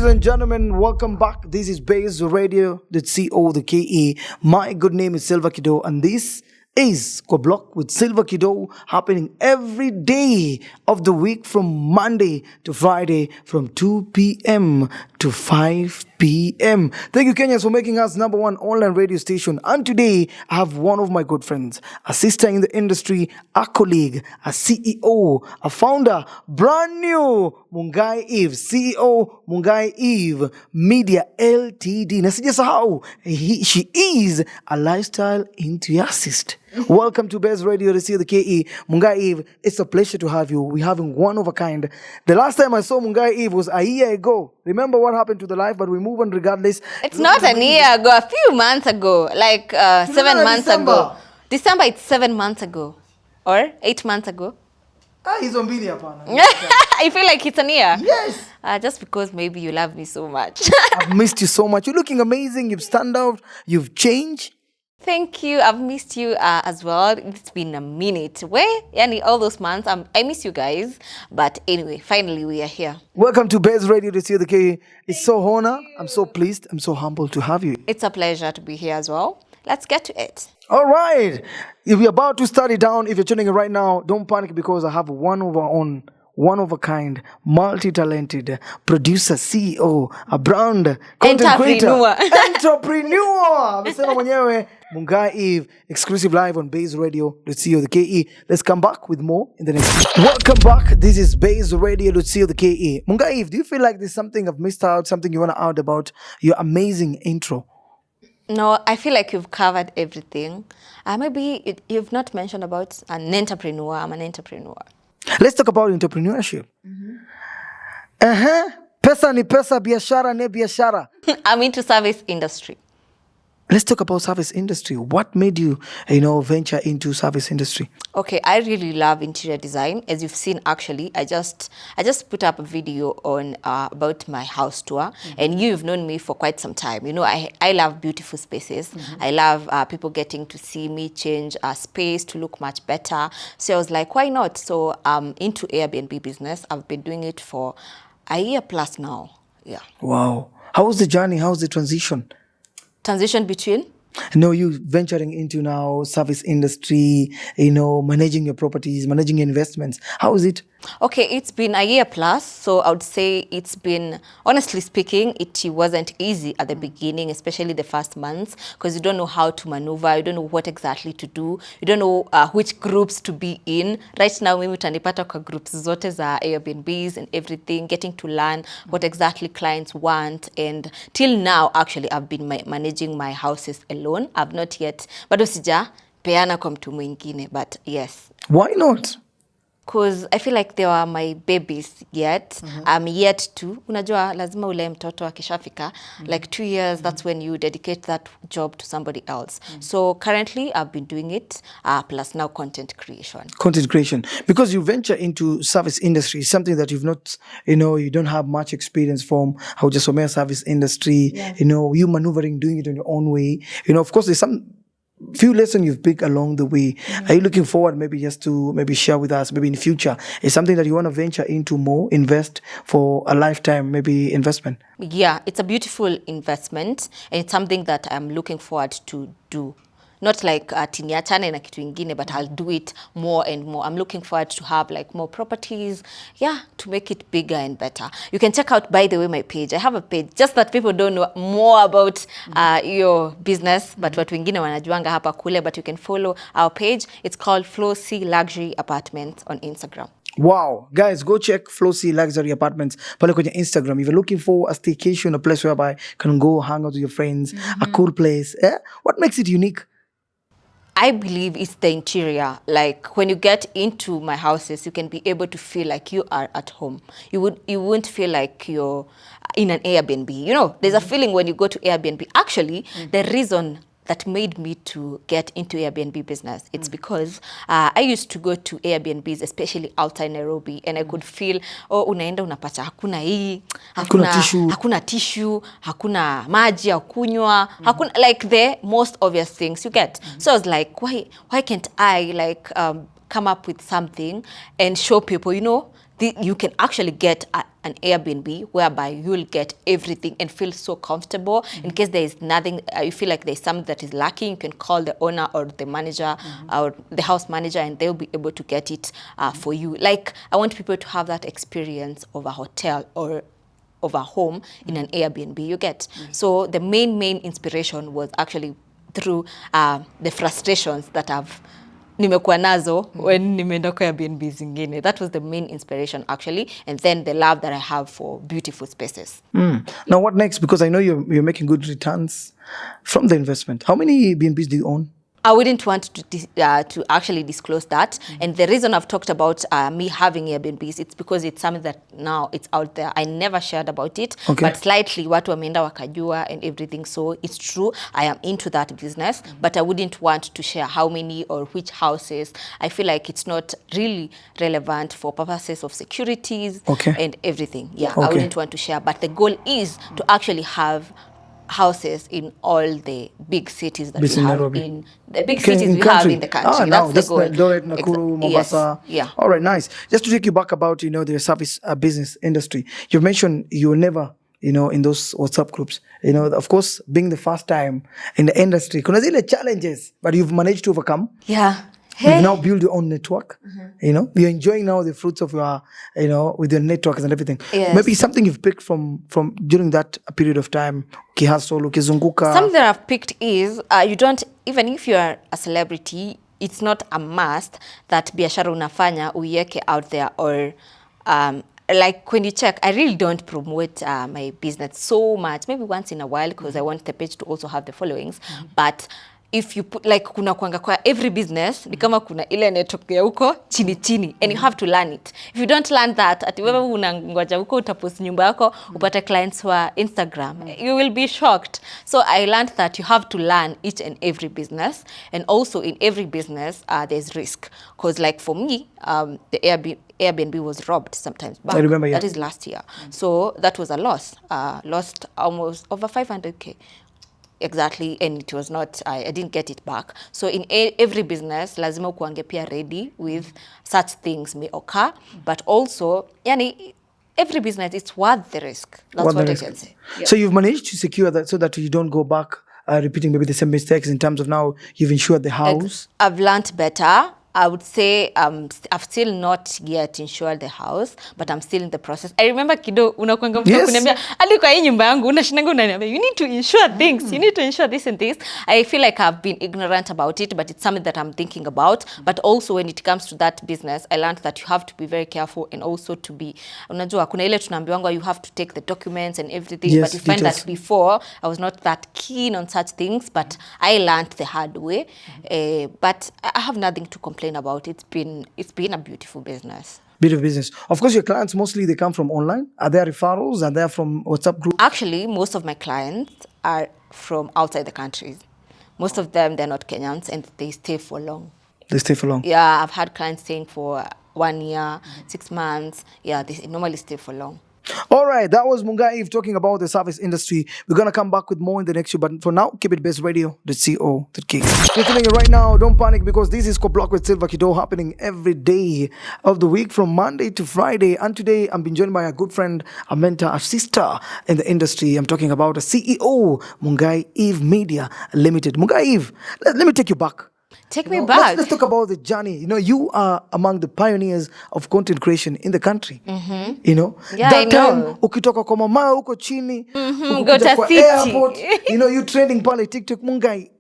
Ladies and gentlemen, welcome back. This is Baze Radio, the CO, the KE. My good name is Silva Kido, and this is Koblock with Silva Kido, happening every day of the week from Monday to Friday from 2 p.m. to 5 p.m. Thank you, Kenyans, for making us number one online radio station. And today, I have one of my good friends, a sister in the industry, a colleague, a CEO, a founder, brand new, Mungai Eve, CEO, Mungai Eve Media Ltd. Na sijasahau, she is a lifestyle enthusiast. Welcome to Baze Radio, the CEO, the KE. Mungai Eve, it's a pleasure to have you. We're having one of a kind. The last time I saw Mungai Eve was a year ago. Remember what happened to the life, but we move on regardless. It's not a year ago, a few months ago, like 7 months ago. December, it's 7 months ago. Or 8 months ago. He's on video, I feel like it's a year. Yes. Just because maybe you love me so much. I've missed you so much. You're looking amazing. You've stand out. You've changed. Thank you. I've missed you as well. It's been a minute. All those months, I miss you guys. But anyway, finally we are here. Welcome to Baze Radio, the CEO, the KE. It's so honor. I'm so pleased. I'm so humbled to have you. It's a pleasure to be here as well. Let's get to it. All right. If we're about to start it down, if you're tuning in right now, don't panic because I have one of a kind, multi-talented producer, CEO, a brand content creator, entrepreneur. Msema mwenyewe Mungai Eve, exclusive live on Baze Radio, the CEO, the KE. Let's come back with more in the next. Welcome back. This is Baze Radio, the CEO, the KE. Mungai Eve, do you feel like there's something I've missed out, something you want to add about your amazing intro? No, I feel like you've covered everything. Maybe you've not mentioned about an entrepreneur. I'm an entrepreneur. Let's talk about entrepreneurship. Pesa ni pesa, biashara ne biashara. I'm into service industry. Let's talk about service industry. What made you, venture into service industry? Okay, I really love interior design. As you've seen, actually, I just put up a video on about my house tour, and you've known me for quite some time. I love beautiful spaces. I love people getting to see me change space to look much better. So I was like, why not? So I'm into Airbnb business. I've been doing it for a year plus now. Yeah. Wow. How was the journey? How was the transition? Transition between? No, you venturing into now service industry, managing your properties, managing your investments. How is it? Okay, it's been a year plus. So I would say it's been, honestly speaking, it wasn't easy at the beginning, especially the first months, because you don't know how to maneuver. You don't know what exactly to do. You don't know which groups to be in. Right now, mimi utanipata kwa groups zote za Airbnbs and everything, getting to learn what exactly clients want. And till now, actually, I've been managing my houses alone. I've not yet, bado sija peana kwa mtu mwingine, but yes. Why not? Because I feel like they are my babies yet. I'm yet to. Unajua, lazima ule mtoto akishafika. Like 2 years, that's when you dedicate that job to somebody else. So currently, I've been doing it, plus now content creation. Content creation. Because you venture into service industry, something that you've not, you don't have much experience from. How just a service industry, yes. You maneuvering, doing it in your own way. Of course, there's some few lessons you've picked along the way. Are you looking forward maybe just to share with us maybe in the future? Is something that you want to venture into more, invest for a lifetime maybe investment? Yeah, it's a beautiful investment and it's something that I'm looking forward to do. Not like tiniachane na kitu ingine, but I'll do it more and more. I'm looking forward to have like more properties, to make it bigger and better. You can check out, by the way, my page. I have a page, just that people don't know more about your business, but watu wengine wanajuanga hapa kule, but you can follow our page. It's called Flossy Luxury Apartments on Instagram. Wow. Guys, go check Flossy Luxury Apartments pale kwenye Instagram. If you're looking for a staycation, a place whereby you can go hang out with your friends, a cool place. What makes it unique? I believe it's the interior. Like when you get into my houses, you can be able to feel like you are at home. You won't feel like you're in an Airbnb. There's a feeling when you go to Airbnb. Actually, the reason that made me to get into Airbnb business. It's because I used to go to Airbnbs, especially outside Nairobi, and I could feel, unaenda unapata hakuna hii, hakuna tissue, hakuna maji ya kunywa, hakuna, like the most obvious things you get. So I was like, why can't I come up with something and show people, you can actually get an Airbnb whereby you'll get everything and feel so comfortable. In case there is nothing, you feel like there's something that is lacking, you can call the owner or the manager or the house manager, and they'll be able to get it for you. Like, I want people to have that experience of a hotel or of a home in an Airbnb, you get. So the main inspiration was actually through the frustrations that nimekuwa nazo when nimeenda kwa Airbnb zingine. That was the main inspiration actually, and then the love that I have for beautiful spaces. Now what next? Because I know you're making good returns from the investment. How many Airbnbs do you own? I wouldn't want to actually disclose that. And the reason I've talked about me having Airbnbs, it's because it's something that now it's out there. I never shared about it, but slightly watu wameenda wakajua and everything. So it's true, I am into that business, but I wouldn't want to share how many or which houses. I feel like it's not really relevant for purposes of securities and everything. I wouldn't want to share, but the goal is to actually have houses in all the big cities that we have in the big cities we have in the country. That's the goal. Eldoret, Nakuru, Mombasa. Yes. All right, nice. Just to take you back about the service business industry. You've mentioned you were never in those WhatsApp groups. Of course, being the first time in the industry, kuna zile challenges, but you've managed to overcome. Yeah. You've now built your own network. You're enjoying now the fruits of your, with your networks and everything. Yes. Maybe something you've picked from during that period of time. Something that I've picked is you don't, even if you're a celebrity, it's not a must that biashara unafanya uiweke out there or like when you check, I really don't promote my business so much. Maybe once in a while because I want the page to also have the followings, but if you put, like kuna kuanga kwa every business ni kama kuna ile network ya huko chini and you have to learn it. If you don't learn that, ati wewe unangoja huko utapost nyumba yako upate clients wa Instagram, you will be shocked. So I learned that you have to learn each and every business, and also in every business there's risk, because like for me the Airbnb was robbed sometimes back. I remember, that is last year. So that was a loss, lost almost over 500k. Exactly, and it was not, I didn't get it back. So in every business, lazima ukuange pia ready with such things may occur, but also, every business, it's worth the risk. That's what I can say. Yep. So you've managed to secure that so that you don't go back repeating maybe the same mistakes in terms of now you've insured the house? I've learned better. I would say I've still not yet insured the house, but I'm still in the process. I remember kido unakuanga mtu kuniambia ali kwa hii nyumba yangu unashinanga unaniambia you need to insure things, you need to insure this and this. I feel like I've been ignorant about it, but it's something that I'm thinking about. But also when it comes to that business, I learned that you have to be very careful, and also to be, unajua kuna ile tunaambiwanga you have to take the documents and everything, but you find that before I was not that keen on such things, but I learned the hard way. But I have nothing to complain about. It's been a beautiful business. Beautiful business. Of course, your clients mostly they come from online. Are there referrals? Are they from WhatsApp groups? Actually, most of my clients are from outside the country. Most of them, they're not Kenyans, and they stay for long. They stay for long. Yeah, I've had clients staying for 1 year, 6 months. Yeah, they normally stay for long. All right, that was Mungai talking about the service industry. We're going to come back with more in the next show, but for now, keep it Baze Radio, the CO, the K. You're tuning in right now, don't panic, because this is Co-Block with Silva Kido happening every day of the week from Monday to Friday. And today, I'm being joined by a good friend, a mentor, a sister in the industry. I'm talking about a CEO, Mungai Eve Media Limited. Mungai Eve, let me take you back. Take me back. Let's talk about the journey. You are among the pioneers of content creation in the country. Yeah, that I time know. ukitoka kwa mama huko chini, Gota kwa City. airport, you trending pale TikTok Mungai.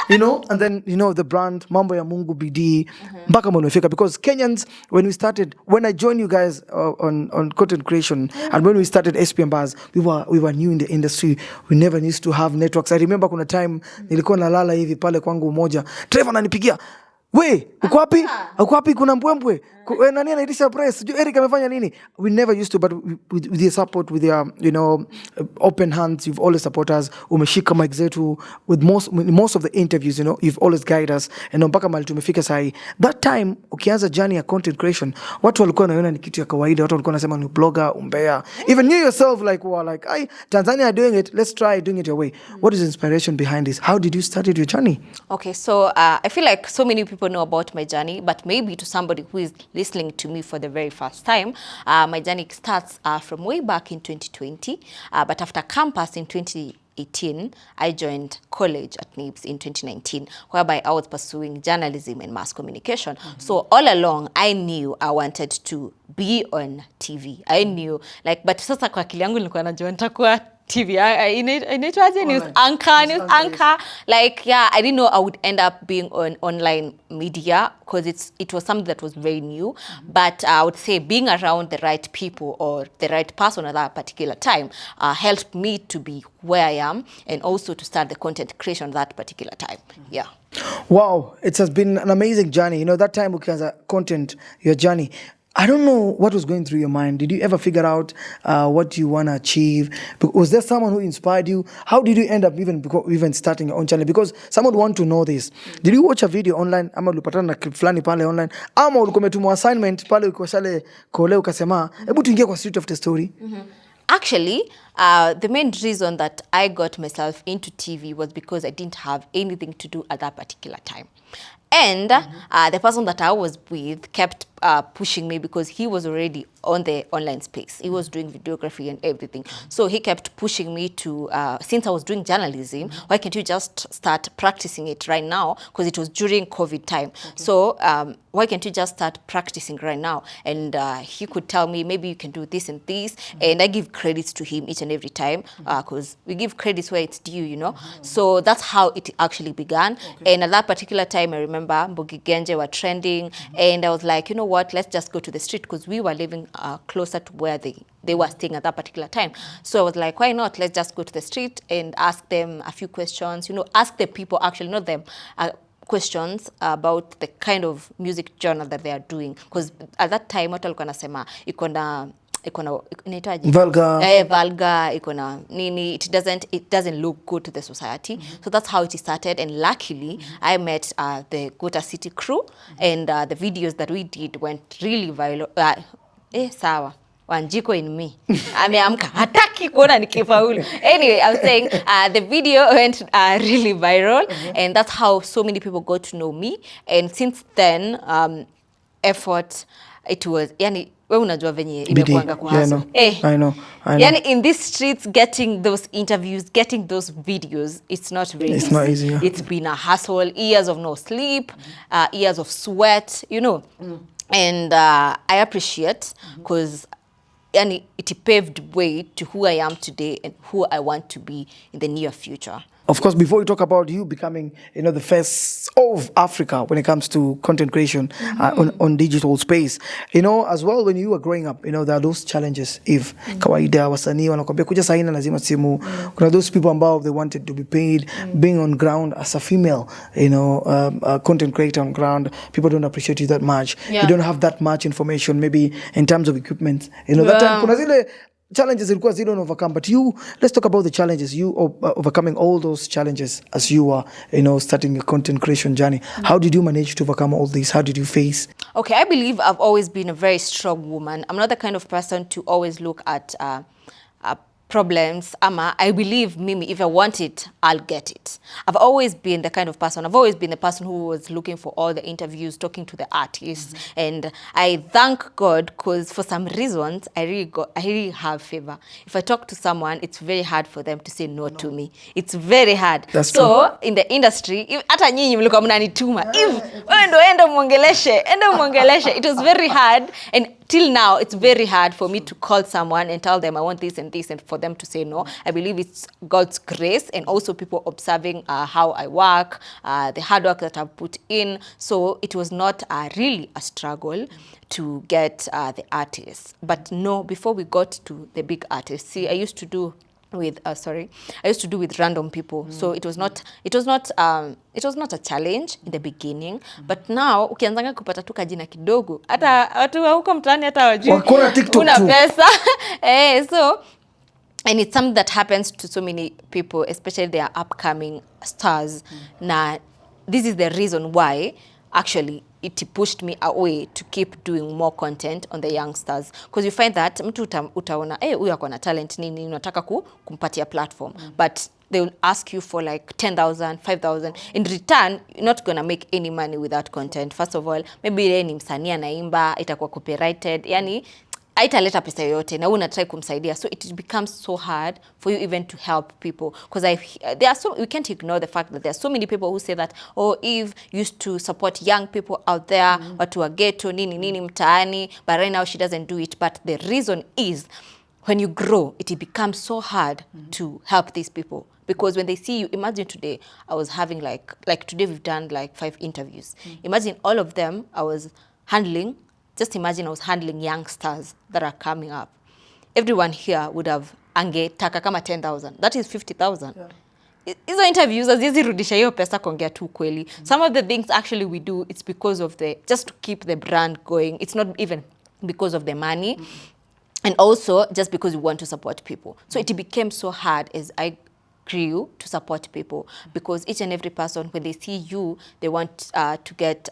And then the brand mambo ya Mungu bidii mpaka mwenefika, because Kenyans, when I joined you guys on content creation, and when we started SPM Bars, we were new in the industry. We never used to have networks. I remember kuna time nilikuwa nalala hivi pale kwangu moja, Trevor ananipigia, we uko wapi kuna mbwembwe nani anaitisha press Eric amefanya nini. We never used to, but with your support, with your open hands, you've always supported us. Umeshika mic zetu with most of the interviews, you've always guided us, and mpaka mahali tumefika sahi. That time ukianza journey ya content creation, watu walikuwa wanaona ni kitu ya kawaida, watu walikuwa wanasema ni blogger, umbea. Even you yourself like Tanzania are doing it, let's try doing it your way. What is the inspiration behind this? How did you start your journey? Okay, so I feel like so many people know about my journey, but maybe to somebody who is listening to me for the very first time, my journey starts from way back in 2020, but after campus in 2018, I joined college at NIBS in 2019, whereby I was pursuing journalism and mass communication. So all along, I knew I wanted to be on TV. I knew, like, but sasa kwa akili yangu nilikuwa najua nitakuwa TV. Inaitwaje news anchor. Like, yeah, I didn't know I would end up being on online media because it was something that was very new. But I would say being around the right people or the right person at that particular time helped me to be where I am and also to start the content creation at that particular time. Yeah. Wow, it has been an amazing journey. You know, that time ukianza content, your journey, I don't know what was going through your mind. Did you ever figure out what you want to achieve? Was there someone who inspired you? How did you end up even starting your own channel? Because someone would want to know this. Did you watch a video online? Ama ulipatana na clip fulani pale online? Ama ulikuwa umetumwa assignment pale ukashale kole ukasema, hebu tuingie kwa street of the story? Actually, the main reason that I got myself into TV was because I didn't have anything to do at that particular time. And the person that I was with kept pushing me because he was already on the online space. He was doing videography and everything. So he kept pushing me to, since I was doing journalism, why can't you just start practicing it right now? Because it was during COVID time. Okay. So why can't you just start practicing right now? And he could tell me, maybe you can do this and this. And I give credits to him each and every time because we give credits where it's due, you know. So that's how it actually began. Okay. And at that particular time, I remember Mbogi Genje were trending. And I was like, you know what, let's just go to the street because we were living closer to where they were staying at that particular time. So I was like, why not? Let's just go to the street and ask them a few questions, you know, ask the people, actually, not them, questions about the kind of music genre that they are doing. Because at that time, watu walikuwa nasema, ikona vulgar, ikona nini, it doesn't look good to the society. So that's how it started, and luckily I met the Gota City crew, and the videos that we did went really viral. Sawa Wanjiko in me. Ameamka hataki kuona nikifaulu. Anyway, I was saying the video went really viral, and that's how so many people got to know me. And since then, effort, it was yani wewe unajua venye imekuanga kwa haso. I know. Yani in these streets, getting those interviews, getting those videos, it's not really easy. Not easy. Yeah. It's been a hustle, years of no sleep, years of sweat, you know. And I appreciate because yani it paved way to who I am today and who I want to be in the near future. Of course, before we talk about you becoming, you know, the face of Africa when it comes to content creation on digital space, you know, as well, when you were growing up, you know, there are those challenges. If kawaida wasanii wanakwambia kuja sahi na lazima simu, kuna those people ambao they wanted to be paid, being on ground as a female, you know, content creator on ground, people don't appreciate you that much. You don't have that much information, maybe in terms of equipment. You know, that time kuna zile challenges ilikuwa zile overcome, but let's talk about the challenges, you overcoming all those challenges as you are, you know, starting your content creation journey. How did you manage to overcome all these? How did you face? Okay, I believe I've always been a very strong woman. I'm not the kind of person to always look at problems. I believe, Mimi, if I want it, I'll get it. I've always been the kind of person, I've always been the person who was looking for all the interviews, talking to the artists. And I thank God because for some reasons, I really have favor. If I talk to someone, it's very hard for them to say no to me. It's very hard. That's so true. In the industry, hata nyinyi mlikuwa mnanituma, if enda mwongeleshe, it was very hard. And till now, it's very hard for me to call someone and tell them I want this and this, and for them to say no. I believe it's God's grace and also people observing how I work, the hard work that I've put in. So it was not really a struggle to get the artists. But no, before we got to the big artists, see, I used to do with random people. So it was not a challenge in the beginning, but now ukianzanga kupata tu kajina kidogo, hata watu huko mtaani hata wajui una pesa. So, and it's something that happens to so many people, especially their upcoming stars. Now, this is the reason why actually it pushed me away to keep doing more content on the youngsters, because you find that mtu utaona huyu ako na talent nini, unataka kumpatia platform, but they will ask you for like 10,000, 5,000. In return, you're not gonna make any money with that content. First of all, maybe yeye ni msanii anaimba, itakuwa copyrighted, yani haitaleta pesa yoyote na unatry kumsaidia, so it becomes so hard for you even to help people, because we can't ignore the fact that there are so many people who say that, oh, Eve used to support young people out there, watu wa ghetto nini mtaani, but right now she doesn't do it. But the reason is, when you grow, it becomes so hard to help these people, because when they see you, imagine today I was having like today we've done like 5 interviews. Imagine all of them I was handling. Just imagine I was handling youngsters that are coming up. Everyone here would have angetaka kama 10,000. That is 50,000. Hizo interviews haziwezi rudisha hiyo pesa kuongea tu kweli. Some of the things actually we do, it's because of just to keep the brand going. It's not even because of the money. And also just because we want to support people. So it became so hard as I grew to support people, because each and every person, when they see you, they want to get...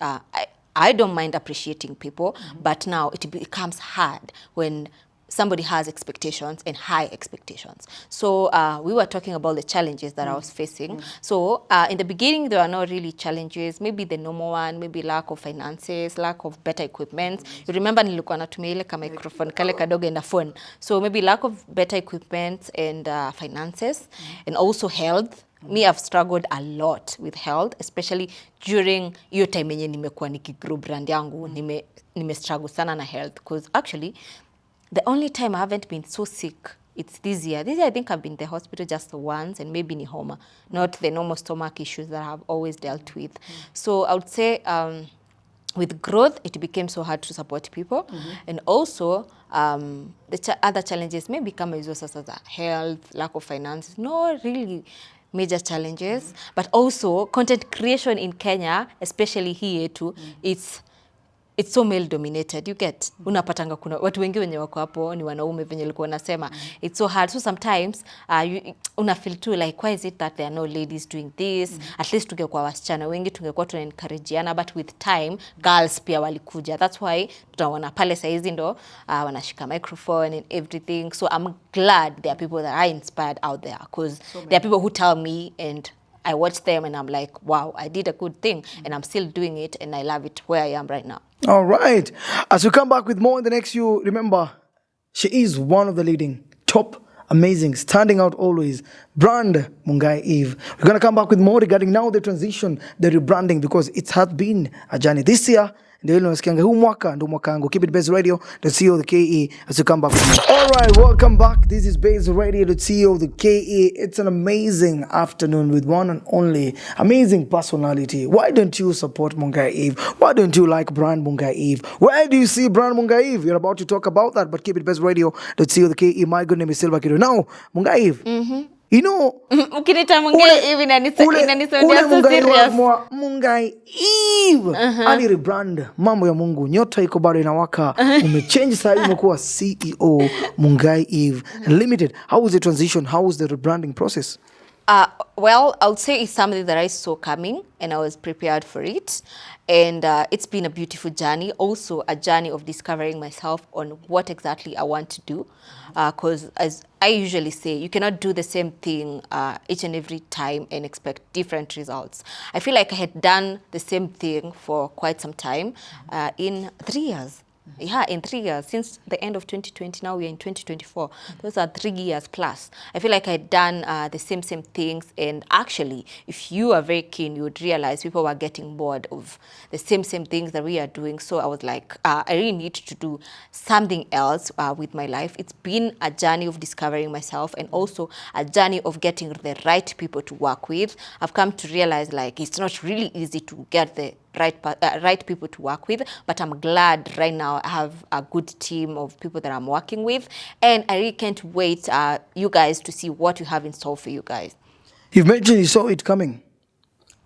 I don't mind appreciating people, but now it becomes hard when somebody has expectations and high expectations. So we were talking about the challenges that I was facing. So in the beginning, there were not really challenges. Maybe the normal one, maybe lack of finances, lack of better equipment. You remember nilikuwa natumia ile ka microphone kale kadogo na phone. So maybe lack of better equipment and finances, and also health. Me, I've struggled a lot with health, especially during hiyo time yenye nimekuwa nikigrow brand yangu. Nime struggle sana na health, because actually the only time I haven't been so sick, it's this year. This year I think I've been to the hospital just once, and maybe ni homa, not the normal stomach issues that I've always dealt with. So I would say with growth, it became so hard to support people. And also the other challenges may become hizo sasa za health, lack of finances. No, really major challenges, but also content creation in Kenya, especially here too, it's so male dominated. You get unapatanga kuna watu wengi wenye wako hapo ni wanaume venye nilikuwa nasema. It's so hard. So sometimes una feel too like, why is it that there are no ladies doing this? At least tungekuwa wasichana wengi, tungekuwa tuna encourageana, but with time girls pia walikuja. That's why tunaona pale saizi ndo wanashika microphone and everything. So I'm glad there are people that are inspired out there, because there are people who tell me, and I watch them and I'm like, wow, I did a good thing, and I'm still doing it, and I love it where I am right now. All right. As we come back with more in the next few, remember, she is one of the leading, top, amazing, standing out always, brand Mungai Eve. We're going to come back with more regarding now the transition, the rebranding, because it has been a journey this year. Ndio ile unasikianga huu mwaka ndo mwaka wangu. Keep it Baze Radio, the CEO of the KE, as we come back. All right, welcome back. This is Baze Radio, the CEO of the KE. It's an amazing afternoon with one and only amazing personality. Why don't you support Mungai Eve? Why don't you like brand Mungai Eve? Where do you see brand Mungai Eve? We're about to talk about that, but keep it Baze Radio, the CEO of the KE. My good name is Silva Kido. Now, Mungai Eve. You know, ukinita Mungai Eve inanisaidia so serious. Mungai Eve ali rebrand, mambo ya Mungu, nyota iko bado inawaka. Umechange sasa, umekuwa CEO Mungai Eve Limited. How was the transition? How was the rebranding process? Well, I would say it's something that I saw coming, and I was prepared for it. And it's been a beautiful journey, also a journey of discovering myself on what exactly I want to do. Because as I usually say, you cannot do the same thing each and every time and expect different results. I feel like I had done the same thing for quite some time, in 3 years. Yeah, in 3 years, since the end of 2020, now we are in 2024. Those are 3 years plus. I feel like I had done the same things, and actually, if you are very keen, you would realize people were getting bored of the same things that we are doing. So I was like, I really need to do something else with my life. It's been a journey of discovering myself, and also a journey of getting the right people to work with. I've come to realize, like, it's not really easy to get the right people to work with, but I'm glad right now I have a good team of people that I'm working with, and I really can't wait you guys to see what you have in store for you guys. You've mentioned you saw it coming.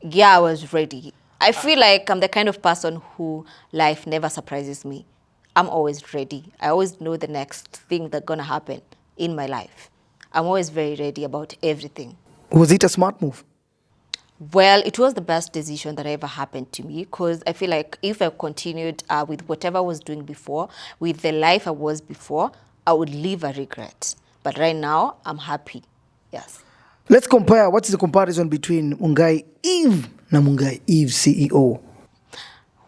Yeah, I was ready. I feel like I'm the kind of person who life never surprises me. I'm always ready. I always know the next thing that's gonna happen in my life. I'm always very ready about everything. Was it a smart move? Well, it was the best decision that ever happened to me, because I feel like if I continued with whatever I was doing before, with the life I was before, I would live a regret. But right now, I'm happy. Yes. Let's compare. What is the comparison between Mungai Eve na Mungai Eve CEO?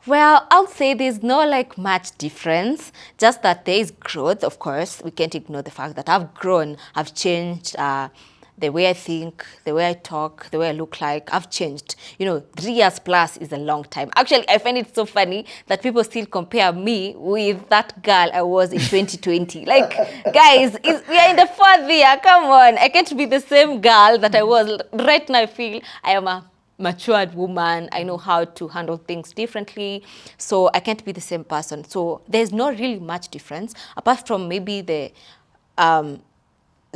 Well, I would say there's no like much difference, just that there is growth, of course. We can't ignore the fact that I've grown, I've changed the way I think, the way I talk, the way I look like. I've changed. 3 years plus is a long time. Actually, I find it so funny that people still compare me with that girl I was in 2020. Like, guys, we are in the 4th year. Come on. I can't be the same girl that I was. Right now, I feel I am a matured woman. I know how to handle things differently, so I can't be the same person. So there's not really much difference apart from maybe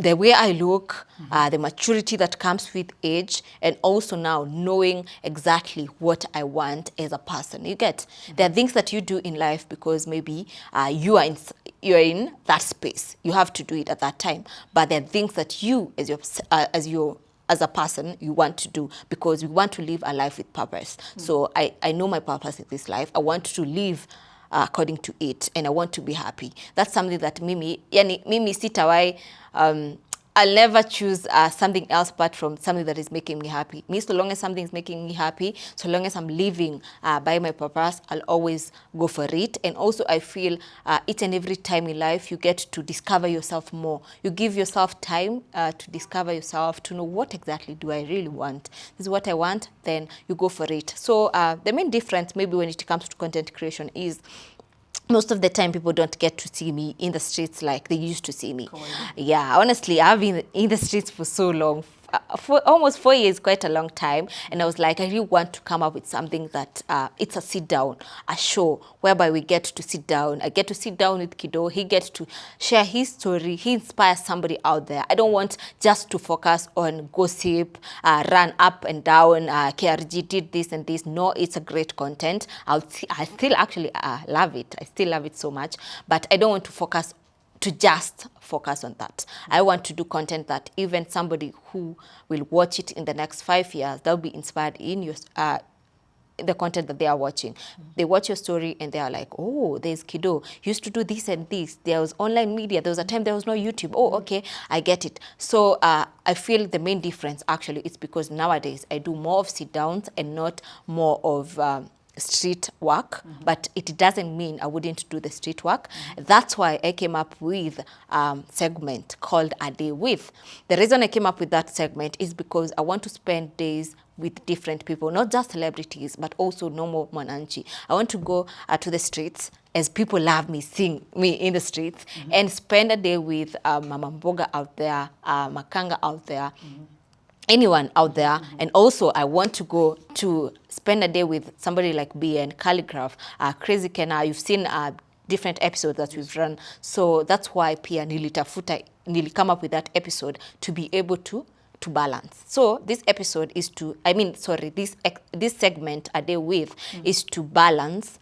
the way I look, the maturity that comes with age, and also now knowing exactly what I want as a person. You get, there are things that you do in life because maybe you're in that space. You have to do it at that time. But there are things that you, as a person, you want to do because you want to live a life with purpose. So I know my purpose in this life. I want to live according to it, and I want to be happy. That's something that mimi sitawai, I'll never choose something else apart from something that is making me happy. Me, so long as something is making me happy, so long as I'm living by my purpose, I'll always go for it. And also I feel each and every time in life, you get to discover yourself more. You give yourself time to discover yourself, to know what exactly do I really want. This is what I want, then you go for it. So the main difference maybe when it comes to content creation is most of the time people don't get to see me in the streets like they used to see me. Cool. Yeah, honestly, I've been in the streets for so long. For almost 4 years, quite a long time. And I was like, I really want to come up with something that it's a sit down, a show whereby we get to sit down. I get to sit down with Kido. He gets to share his story. He inspires somebody out there. I don't want just to focus on gossip, run up and down, KRG did this and this. No, it's a great content. I still actually love it. I still love it so much. But I don't want to just focus on that. I want to do content that even somebody who will watch it in the next 5 years, they'll be inspired in your the content that they are watching. They watch your story and they are like, oh, there's Kido. He used to do this and this. There was online media. There was a time there was no YouTube. Oh, okay, I get it. So I feel the main difference actually is because nowadays I do more of sit downs and not more of street work, but it doesn't mean I wouldn't do the street work. That's why I came up with segment called A Day With. The reason I came up with that segment is because I want to spend days with different people, not just celebrities, but also normal mwananchi. I want to go to the streets, as people love me, seeing me in the streets, and spend a day with Mama Mboga out there, Makanga out there, anyone out there. And also I want to go to spend a day with somebody like BN, Calligraph, Crazy Kena. You've seen different episodes that we've run. So that's why pia come up with that episode to be able to balance. So this episode is this segment A Day With is to balance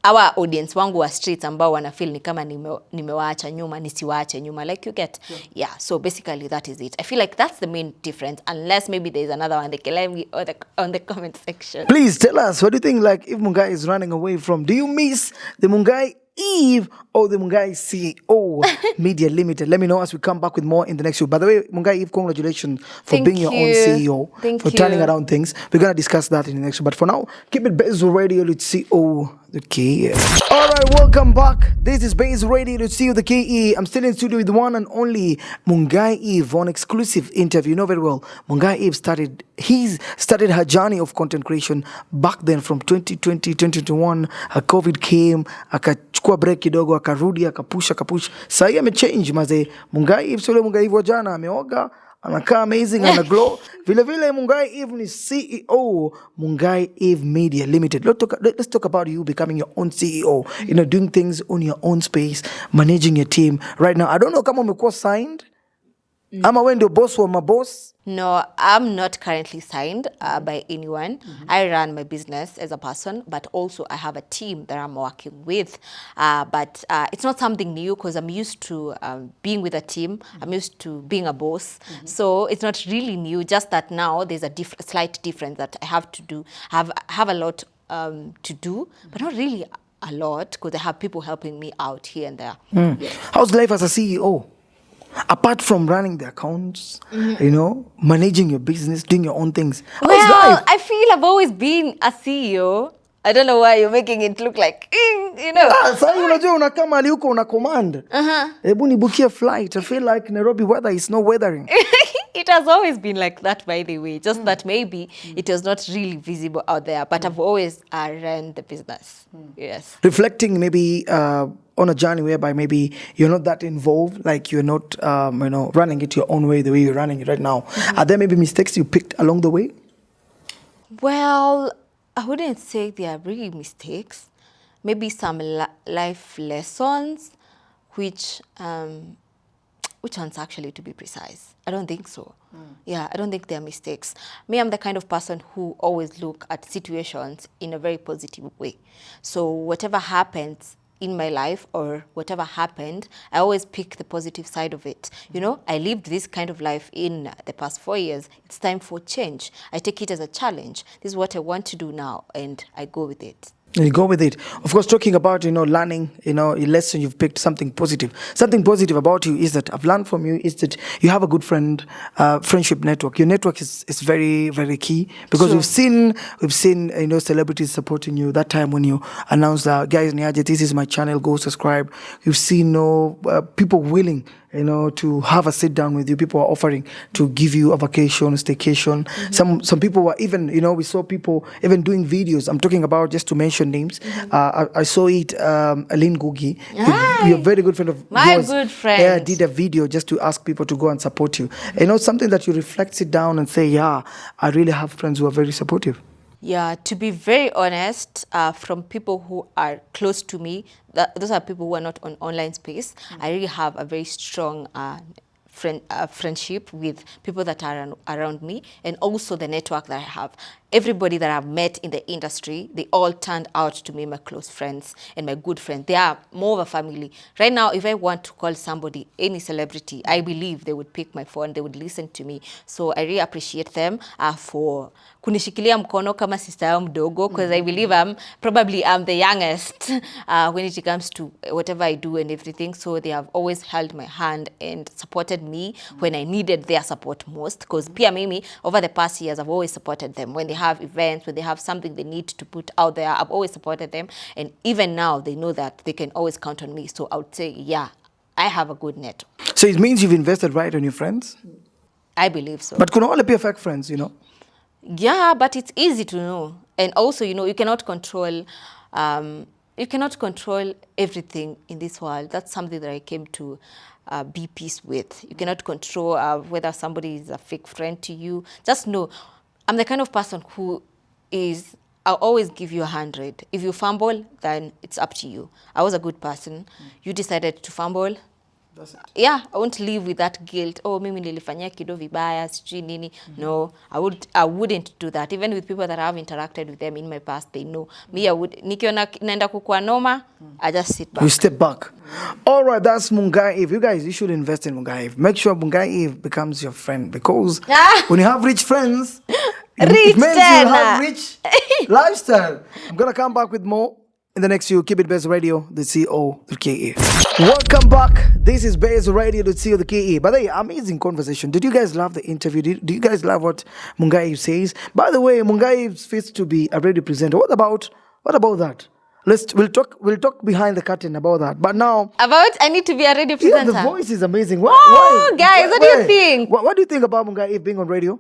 our audience wangu wa streets ambao wana feel ni kama nimewaacha nyuma, nisiwaache nyuma, like you get. Yeah, so basically that is it. I feel like that's the main difference, unless maybe there's another one they can let me on the comment section. Please tell us, what do you think, like, if Mungai is running away from, do you miss the Mungai Eve or the Mungai CEO Media Limited? Let me know as we come back with more in the next show. By the way, Mungai Eve, congratulations for being your own CEO, for turning around things. We're going to discuss that in the next show. But for now, keep it Baze Radio with CO the KE. All right, welcome back. This is Baze Radio with CO the KE. I'm still in studio with the one and only Mungai Eve on exclusive interview. You know very well, Mungai Eve started her journey of content creation back then from 2020, 2021. COVID came, akachukua break kidogo, akarudi, akapush. Sasa amechange maze. Mungai Eve sio Mungai Eve wa jana, ameoga, anakaa amazing, ana glow. Vile Mungai Eve ni CEO Mungai Eve Media Limited. Let's talk about you becoming your own CEO. You know, doing things on your own space, managing your team. Right now, I don't know kama umekuwa signed. Ama wewe ndio boss wa maboss? No, I'm not currently signed by anyone. I run my business as a person, but also I have a team that I'm working with. But it's not something new because I'm used to being with a team. I'm used to being a boss. So it's not really new, just that now there's a slight difference that I have to do. I have a lot to do, but not really a lot because I have people helping me out here and there. How's life as a CEO? Apart from running the accounts, managing your business, doing your own things. How's Well, life? I feel I've always been a CEO. I don't know why you're making it look like, Sasa unajua unakaa mahali huko una command. Hebu nibukie flight. I feel like Nairobi weather is no weathering. It has always been like that, by the way. Just that maybe it was not really visible out there. But I've always ran the business. Yes. Reflecting maybe on a journey whereby maybe you're not that involved, like you're not, running it your own way, the way you're running it right now. Are there maybe mistakes you picked along the way? Well, I wouldn't say they are really mistakes. Maybe some life lessons, which ones actually, to be precise? I don't think so. Yeah, I don't think they're mistakes. Me, I'm the kind of person who always look at situations in a very positive way. So whatever happens in my life or whatever happened, I always pick the positive side of it. I lived this kind of life in the past 4 years. It's time for change. I take it as a challenge. This is what I want to do now, and I go with it. And you go with it. Of course, talking about, learning, a lesson you've picked, something positive. Something positive about you is that I've learned from you is that you have a good friendship network. Your network is very, very key because Sure. we've seen, celebrities supporting you. That time when you announced that, guys, Niaje, this is my channel, go subscribe. You've seen people willing, to have a sit down with you. People are offering to give you a vacation, staycation. Some people were even, we saw people even doing videos. I'm talking about, just to mention names. I saw it, Aline Gugi. You're a very good friend of My yours. good friend. Yeah, did a video just to ask people to go and support you. Something that you reflect, sit down and say, yeah, I really have friends who are very supportive. Yeah, to be very honest, from people who are close to me, those are people who are not on online space. I really have a very strong friendship with people that are around me, and also the network that I have. Everybody that I've met in the industry, they all turned out to be my close friends and my good friends. They are more of a family. Right now, if I want to call somebody, any celebrity, I believe they would pick my phone, they would listen to me. So I really appreciate them for kunishikilia mkono kama sister yao mdogo, because I believe I'm the youngest when it comes to whatever I do and everything. So they have always held my hand and supported me when I needed their support most, because pia mimi, over the past years, I've always supported them. When they have events, when they have something they need to put out there, I've always supported them. And even now, they know that they can always count on me. So I would say, yeah, I have a good network. So it means you've invested right on your friends? I believe so. But could all be fake friends, Yeah, but it's easy to know. And also, you cannot control everything in this world. That's something that I came to be peace with. You cannot control whether somebody is a fake friend to you. Just know, I'm the kind of person I'll always give you 100. If you fumble, then it's up to you. I was a good person. You decided to fumble. That's it. Yeah, I won't live with that guilt. Oh, mimi nilifanyia kido vibaya, sijui nini. No, I wouldn't do that. Even with people that I have interacted with them in my past, they know. Me, I would. Nikiona naenda kukua noma, I just sit back. You step back. All right, that's Mungai. If you guys, you should invest in Mungai. Make sure Mungai becomes your friend, because when you have rich friends, it means you have rich lifestyle. I'm gonna come back with more in the next few. Keep it Baze Radio, the CEO, the KE. Welcome back. This is Baze Radio, the CEO, the KE. By the way, amazing conversation. Did you guys love the interview? Do you guys love what Mungai says? By the way, Mungai fits to be a radio presenter. What about that? We'll talk behind the curtain about that. But now, I need to be a radio presenter. Yeah, the voice is amazing. Guys, what do you think? What do you think about Mungai being on radio?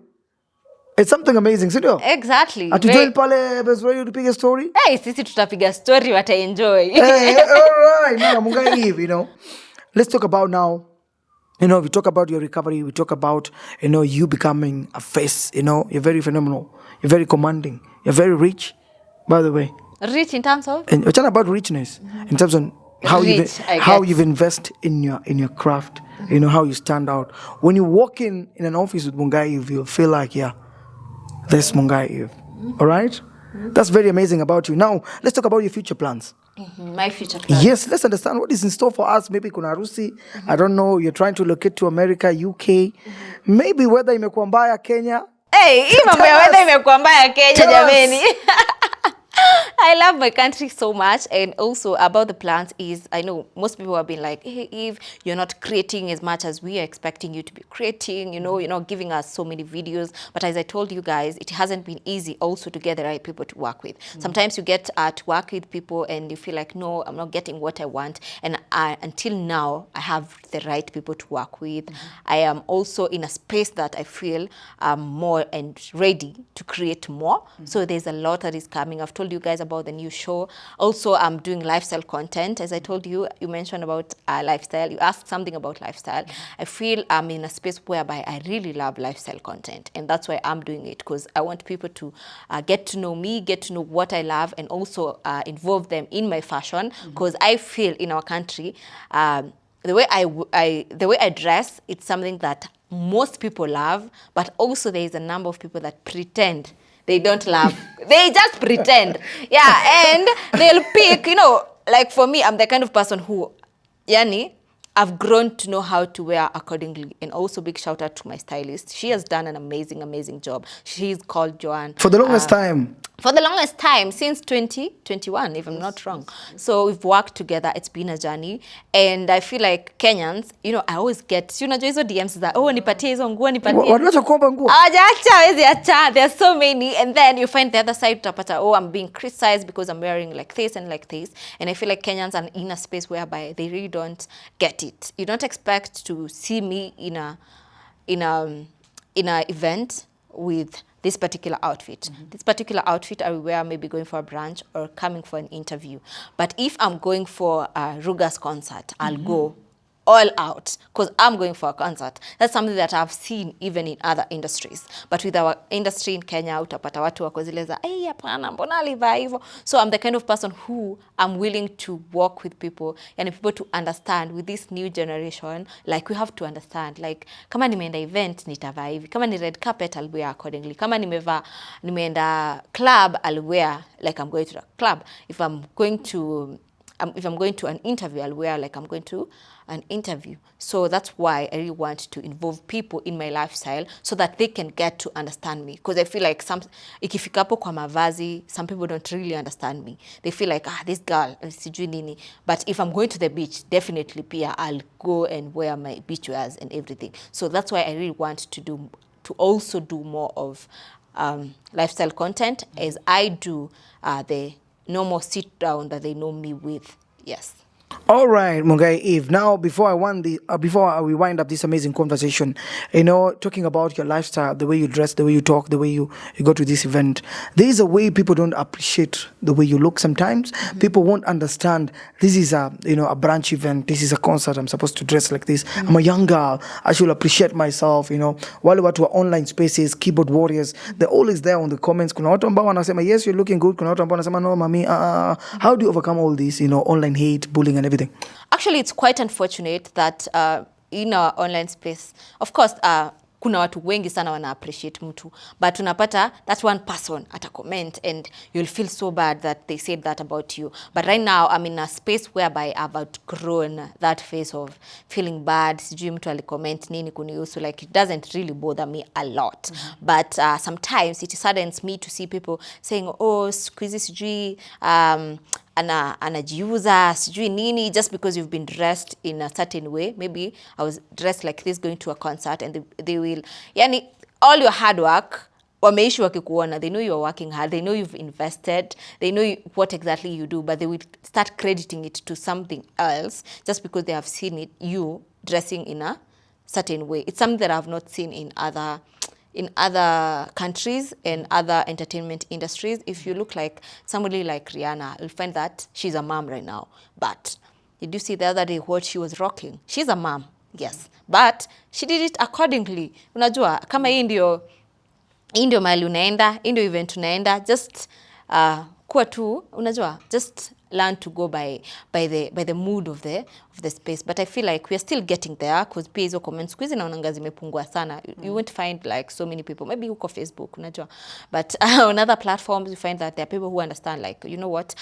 It's something amazing, sindio? Exactly. Atujoin pale Baze Radio tupige story? Hey, sisi tutapiga story, what I enjoy. Hey, all right. Now, Mungai Eve, let's talk about now. We talk about your recovery. We talk about, you becoming a face. You're very phenomenal. You're very commanding. You're very rich, by the way. Rich in terms of? And we're talking about richness in terms of how you've invested in your craft. How you stand out. When you walk in an office with Mungai Eve, you'll feel like, yeah, there's Mungai Eve. All right? That's very amazing about you. Now, let's talk about your future plans. My future plans. Yes, let's understand what is in store for us. Maybe kuna harusi. I don't know. You're trying to locate to America, UK. Maybe weather imekuwa mbaya Kenya. Hey, hii mambo ya weather imekuwa mbaya Kenya jameni. I love my country so much. And also about the plans is, I know most people have been like, hey, Eve, you're not creating as much as we are expecting you to be creating, you're not giving us so many videos. But as I told you guys, it hasn't been easy also to get the right people to work with. Sometimes you get to work with people and you feel like, no, I'm not getting what I want. And until now, I have the right people to work with. I am also in a space that I feel more and ready to create more. So there's a lot that is coming. I've told you guys about the new show. Also, I'm doing lifestyle content. As I told you, you mentioned about lifestyle. You asked something about lifestyle. I feel I'm in a space whereby I really love lifestyle content. And that's why I'm doing it, because I want people to get to know me, get to know what I love, and also involve them in my fashion. Because I feel in our country, the way I dress, it's something that most people love, but also there is a number of people that pretend they don't love. They just pretend. Yeah, and they'll pick, like for me, I'm the kind of person who, Yani, I've grown to know how to wear accordingly. And also big shout out to my stylist. She has done an amazing job. She's called Joanne. For the longest time. For the longest time, since 2021, if I'm not wrong. So we've worked together. It's been a journey. And I feel like Kenyans, I always get, hizo DMs that, oh, nipatie hizo nguo, nipatie. Wanacha kuomba nguo? There are so many. And then you find the other side, utapata, oh, I'm being criticized because I'm wearing like this and like this. And I feel like Kenyans are in a space whereby they really don't get it. You don't expect to see me in a event with this particular outfit. This particular outfit I will wear maybe going for a brunch or coming for an interview. But if I'm going for a Ruga's concert, I'll go all out because I'm going for a concert. That's something that I've seen even in other industries. But with our industry in Kenya, utapata watu wako zile za, hey, hapana, mbona alivaa hivyo? So I'm the kind of person who I'm willing to work with people and people to understand with this new generation, like we have to understand, like kama nimeenda event, nitavaa hivi. Kama ni red carpet, I'll wear accordingly. Kama nimeenda club, I'll wear like I'm going to a club. If I'm going to an interview, I'll wear like I'm going to an interview. So that's why I really want to involve people in my lifestyle so that they can get to understand me. Because I feel like ikifikapo kwa mavazi, some people don't really understand me. They feel like, this girl, sijui nini. But if I'm going to the beach, definitely pia, I'll go and wear my beach wears and everything. So that's why I really want to also do more of lifestyle content as I do the normal sit down that they know me with. Yes. All right, Mungai Eve. Now, before we wind up this amazing conversation, talking about your lifestyle, the way you dress, the way you talk, the way you go to this event, there is a way people don't appreciate the way you look sometimes. People won't understand this is a brunch event, this is a concert, I'm supposed to dress like this. I'm a young girl, I should appreciate myself, While we to our online spaces, keyboard warriors, they're always there on the comments. Kuna watu ambao wanasema, yes, you're looking good. Kuna watu ambao wanasema, no, mami, how do you overcome all this, online hate, bullying, and everything? Actually, it's quite unfortunate that in our online space, of course, kuna watu wengi sana wana appreciate mtu, but unapata that one person ata comment and you'll feel so bad that they said that about you. But right now, I'm in a space whereby I've outgrown that phase of feeling bad. Sijui mtu alicomment nini kunihusu, like it doesn't really bother me a lot. But sometimes it saddens me to see people saying, oh, siku hizi sijui anajiuza sijui nini just because you've been dressed in a certain way. Maybe I was dressed like this going to a concert and they will, yani all your hard work wameishi wakikuona, they know you're working hard, they know you've invested, they know what exactly you do, but they will start crediting it to something else just because they have seen you dressing in a certain way. It's something that I've not seen in other countries and other entertainment industries. If you look like somebody like Rihanna, you'll find that she's a mom right now. But did you see the other day what she was rocking? She's a mom, yes. But she did it accordingly. Unajua, kama hii ndio mahali unaenda, hii ndio event unaenda, just kuwa tu, unajua, just learn to go by the mood of the space. But I feel like we are still getting there because pia hizo comments quizi naonanga zimepungua sana. You won't find like so many people, maybe huko Facebook, unajua. But on other platforms you find that there are people who understand like, you know what,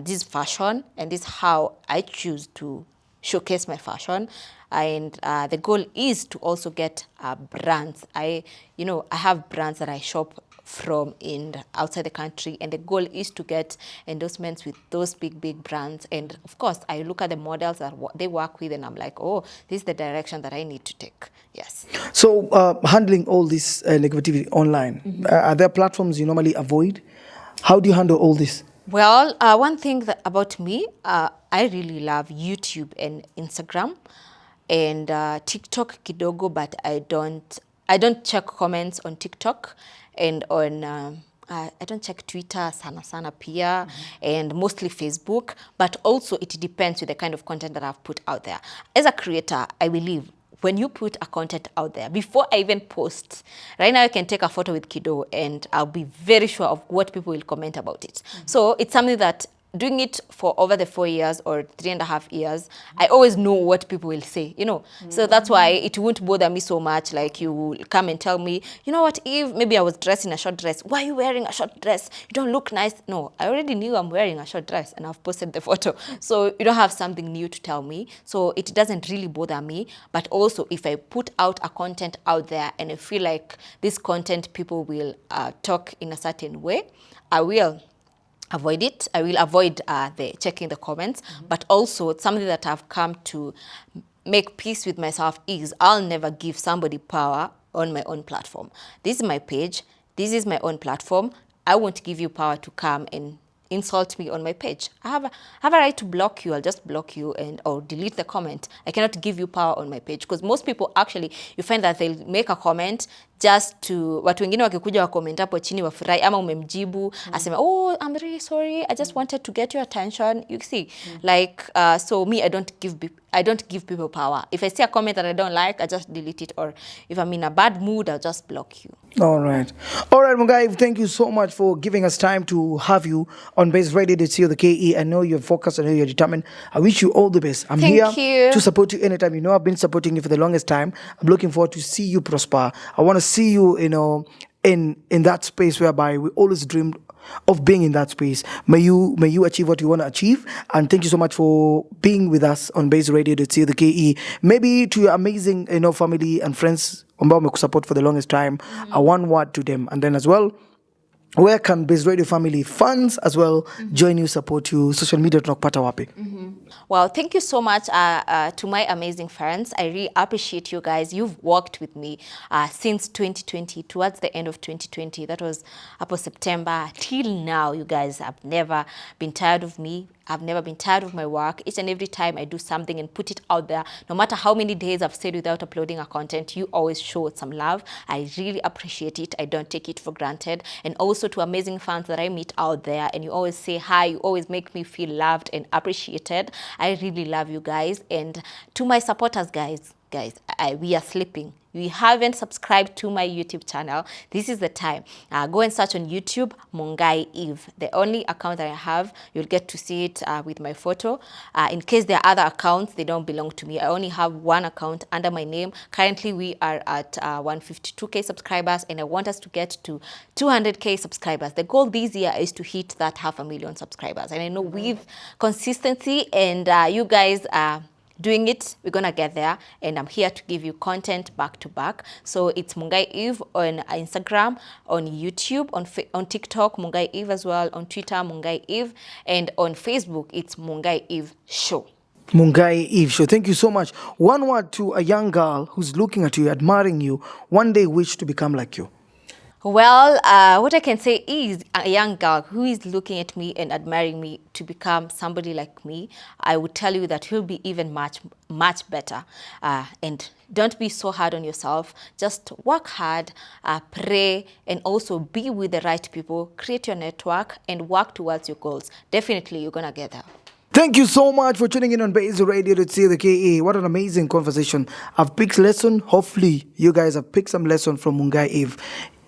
this is fashion and this is how I choose to showcase my fashion. And the goal is to also get brands. I have brands that I shop from outside the country, and the goal is to get endorsements with those big brands. And of course, I look at the models that they work with, and I'm like, oh, this is the direction that I need to take. Yes. So, handling all this negativity online, are there platforms you normally avoid? How do you handle all this? Well, one thing about me, I really love YouTube and Instagram and TikTok kidogo, but I don't check comments on TikTok, and on I don't check Twitter sana pia, and mostly Facebook, but also it depends with the kind of content that I've put out there. As a creator, I believe when you put a content out there, before I even post, right now I can take a photo with Kido and I'll be very sure of what people will comment about it. So it's something that, doing it for over the 4 years or 3.5 years, I always know what people will say, So that's why it won't bother me so much. Like, you will come and tell me, you know what, Eve, maybe I was dressed in a short dress. Why are you wearing a short dress? You don't look nice. No, I already knew I'm wearing a short dress and I've posted the photo. So you don't have something new to tell me. So it doesn't really bother me. But also, if I put out a content out there and I feel like this content people will talk in a certain way, I will avoid it. I will avoid the checking the comments. But also, something that I've come to make peace with myself is I'll never give somebody power on my own platform. This is my page. This is my own platform. I won't give you power to come and insult me on my page. I have a right to block you. I'll just block you or delete the comment. I cannot give you power on my page, because most people, actually, you find that they'll make a comment just to, watu wengine wakikuja wa comment hapo chini wafurahi, ama umemjibu aseme, oh, I'm really sorry, I just wanted to get your attention. You see, like, so me, I don't give people power. If I see a comment that I don't like, I just delete it. Or if I'm in a bad mood, I'll just block you. All right, Mungai, thank you so much for giving us time to have you on Baze Radio to see the KE. I know you're focused, I know you're determined. I wish you all the best. I'm Thank here you. to support you anytime. You know, I've been supporting you for the longest time. I'm looking forward to see you prosper. I want to see you, in that space whereby we always dreamed of being in that space. May you achieve what you want to achieve. And thank you so much for being with us on Baze Radio to see the KE. Maybe to your amazing, family and friends ambao wamekusupport for the longest time, a one word to them. And then as well, where can Baze Radio family fans as well join you, support you, social media tunakupata wapi? Well, thank you so much to my amazing fans. I really appreciate you guys. You've worked with me since 2020, towards the end of 2020. That was up to September. Till now, you guys have never been tired of me. I've never been tired of my work. Each and every time I do something and put it out there, no matter how many days I've stayed without uploading a content, you always show some love. I really appreciate it. I don't take it for granted. And also to amazing fans that I meet out there, and you always say hi, you always make me feel loved and appreciated. I really love you guys. And to my supporters, guys, we are sleeping. You haven't subscribed to my YouTube channel, this is the time. Go and search on YouTube, Mungai Eve. The only account that I have, you'll get to see it with my photo. In case there are other accounts, they don't belong to me. I only have one account under my name. Currently, we are at 152K subscribers, and I want us to get to 200K subscribers. The goal this year is to hit that 500,000 subscribers. And I know with consistency and you guys doing it, we're gonna get there. And I'm here to give you content back to back. So it's Mungai Eve on Instagram, on YouTube, on TikTok, Mungai Eve as well, on Twitter, Mungai Eve, and on Facebook, it's Mungai Eve Show. Mungai Eve Show. Thank you so much. One word to a young girl who's looking at you, admiring you, one day wish to become like you. Well, what I can say is a young girl who is looking at me and admiring me to become somebody like me, I would tell you that he'll be even much better. And don't be so hard on yourself. Just work hard, pray, and also be with the right people. Create your network and work towards your goals. Definitely, you're going to get there. Thank you so much for tuning in on Baze Radio to see the KE. What an amazing conversation. I've picked lesson. Hopefully, you guys have picked some lesson from Mungai Eve.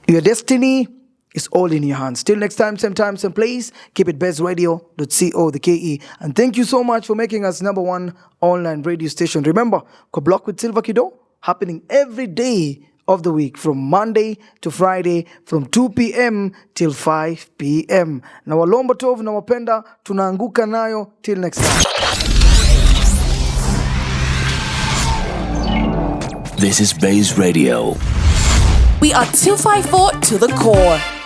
Your destiny is all in your hands. Till next time, same place. Keep it Baze Radio.co, the KE. And thank you so much for making us #1 online radio station. Remember, Block with Silva Kido, happening every day of the week from Monday to Friday from 2 p.m. till 5 p.m. Na walombo tov na wapenda tunaanguka nayo. Till next time. This is Baze Radio. We are 254 to the core.